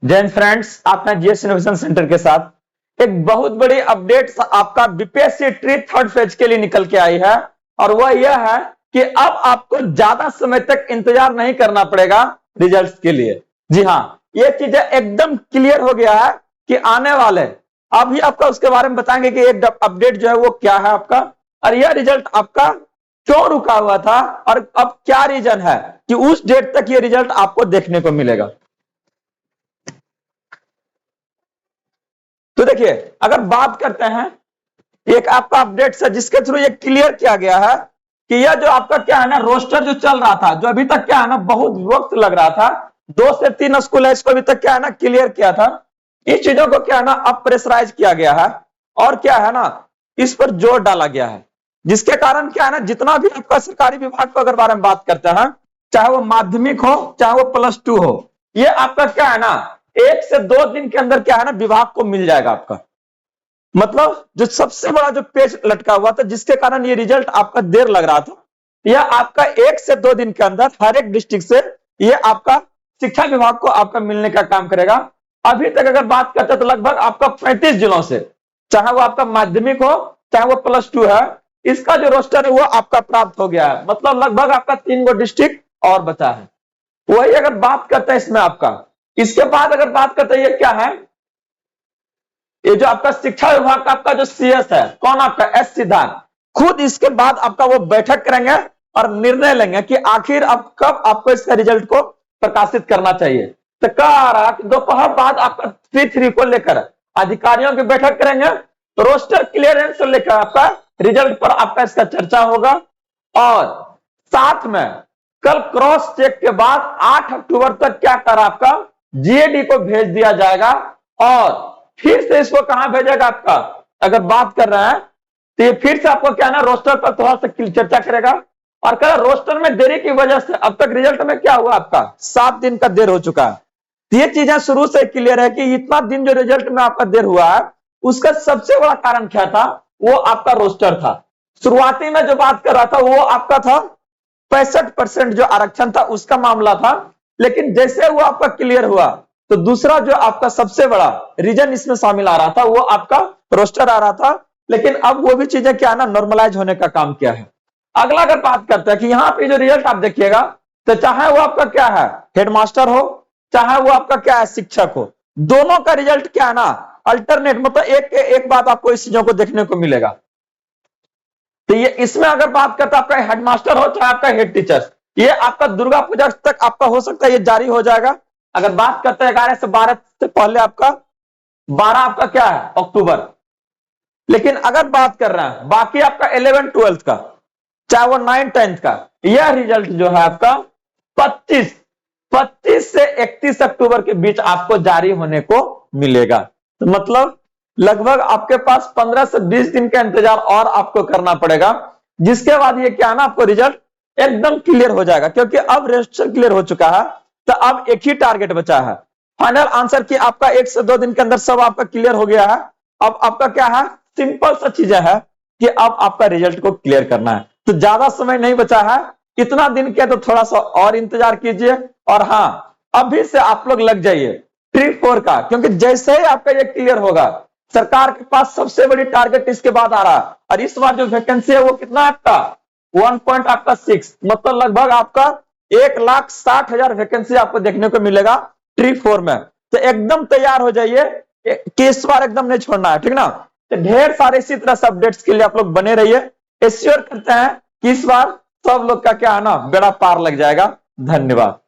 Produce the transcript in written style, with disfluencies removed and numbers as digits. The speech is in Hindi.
जैन फ्रेंड्स, आपका जीएस इनोवेशन सेंटर के साथ एक बहुत बड़ी अपडेट आपका बीपीएससी ट्री थर्ड फेज के लिए निकल के आई है। और वह यह है कि अब आपको ज्यादा समय तक इंतजार नहीं करना पड़ेगा रिजल्ट्स के लिए। जी हाँ, ये चीजें एकदम क्लियर हो गया है कि आने वाले, अभी आपका उसके बारे में बताएंगे कि एक अपडेट जो है वो क्या है आपका, और यह रिजल्ट आपका क्यों रुका हुआ था और अब क्या रीजन है कि उस डेट तक ये रिजल्ट आपको देखने को मिलेगा। तो देखिए, अगर बात करते हैं एक आपका अपडेट है जिसके थ्रू ये क्लियर किया गया है कि यह जो आपका क्या है ना रोस्टर जो चल रहा था, जो अभी तक क्या है ना बहुत वक्त लग रहा था, 2 से 3 स्कूल है इसको अभी तक क्या है ना क्लियर किया था, इस चीजों को क्या है ना अब प्रेशराइज किया गया है और क्या है ना इस पर जोर डाला गया है, जिसके कारण क्या है ना जितना भी आपका सरकारी विभाग को अगर बारे में बात करते हैं, चाहे वो माध्यमिक हो चाहे वो +2 हो, ये आपका क्या है ना 1 से 2 दिन के अंदर क्या है ना विभाग को मिल जाएगा आपका। मतलब जो सबसे बड़ा जो पेज लटका हुआ था जिसके कारण ये रिजल्ट आपका देर लग रहा था, यह आपका 1 से 2 दिन के अंदर हर एक डिस्ट्रिक्ट से ये आपका शिक्षा विभाग को आपका मिलने का काम करेगा। अभी तक अगर बात करते हैं तो लगभग आपका 35 जिलों से, चाहे वो आपका माध्यमिक हो चाहे वो +2 है, इसका जो रोस्टर है वो आपका प्राप्त हो गया है। मतलब लगभग आपका 3 गो डिस्ट्रिक्ट और बचा है। वही अगर बात करते हैं इसमें आपका, इसके बाद अगर बात करते हैं ये क्या है, ये जो आपका शिक्षा विभाग का आपका जो सीएस है, कौन आपका एस सिद्धार्थ, खुद इसके बाद आपका वो बैठक करेंगे और निर्णय लेंगे कि आखिर अब कब आपको इसका रिजल्ट को प्रकाशित करना चाहिए। तो कह रहा कि दोपहर बाद आपका P3 को लेकर अधिकारियों की बैठक करेंगे, रोस्टर क्लियरेंस को लेकर आपका रिजल्ट पर आपका इसका चर्चा होगा और साथ में कल क्रॉस चेक के बाद 8 अक्टूबर तक क्या कर आपका जीएडी को भेज दिया जाएगा और फिर से इसको कहां भेजेगा आपका, अगर बात कर रहे हैं तो ये फिर से आपको क्या ना रोस्टर पर थोड़ा सा चर्चा करेगा। और कह रोस्टर में देरी की वजह से अब तक रिजल्ट में क्या हुआ आपका 7 दिन का देर हो चुका है। ये चीजें शुरू से क्लियर है कि इतना दिन जो रिजल्ट में आपका देर हुआ है उसका सबसे बड़ा कारण क्या था, वो आपका रोस्टर था। शुरुआती में जो बात कर रहा था वो आपका था 65% जो आरक्षण था उसका मामला था, लेकिन जैसे वो आपका क्लियर हुआ तो दूसरा जो आपका सबसे बड़ा रीजन इसमें शामिल आ रहा था वो आपका रोस्टर आ रहा था। लेकिन अब वो भी चीजें क्या है ना नॉर्मलाइज होने का काम किया है। अगला अगर बात करते हैं कि यहाँ पे जो रिजल्ट आप देखिएगा, तो चाहे वो आपका क्या है हेडमास्टर हो चाहे वो आपका क्या है शिक्षक हो, दोनों का रिजल्ट क्या है ना अल्टरनेट, मतलब एक बात आपको इस चीजों को देखने को मिलेगा। तो ये इसमें अगर बात करते हैं आपका हेडमास्टर हो चाहे आपका हेड टीचर, ये आपका दुर्गा पूजा तक आपका हो सकता है ये जारी हो जाएगा। अगर बात करते हैं 11 से 12 से पहले आपका 12 आपका क्या है अक्टूबर। लेकिन अगर बात कर रहे हैं बाकी आपका 11 12 का चाहे वो 9 10 का, यह रिजल्ट जो है आपका 25 से 31 अक्टूबर के बीच आपको जारी होने को मिलेगा। तो मतलब लगभग आपके पास 15 से 20 दिन का इंतजार और आपको करना पड़ेगा, जिसके बाद ये क्या है ना आपको रिजल्ट एकदम क्लियर हो जाएगा। क्योंकि अब रजिस्टर क्लियर हो चुका है तो अब एक ही टारगेट बचा है फाइनल आंसर की आपका 1 से 2 दिन के अंदर सब आपका क्लियर हो गया है। अब आपका क्या है सिंपल सा चीजें है कि अब आपका रिजल्ट को क्लियर करना है, तो ज्यादा समय नहीं बचा है। इतना दिन किया तो थोड़ा सा और इंतजार कीजिए और हाँ अभी से आप लोग लग जाइए ट्री 4 का, क्योंकि जैसे ही आपका ये क्लियर होगा सरकार के पास सबसे बड़ी टारगेट इसके बाद आ रहा है। और इस बार जो वैकेंसी है वो कितना आपका 1.6, मतलब लगभग आपका 1,60,000 वैकेंसी आपको देखने को मिलेगा ट्री 4 में। तो एकदम तैयार हो जाइए कि इस बार एकदम नहीं छोड़ना है, ठीक ना। तो ढेर सारे इसी तरह से अपडेट्स के लिए आप लोग बने रहिए। एश्योर करते हैं कि इस बार सब लोग का क्या है ना बेड़ा पार लग जाएगा। धन्यवाद।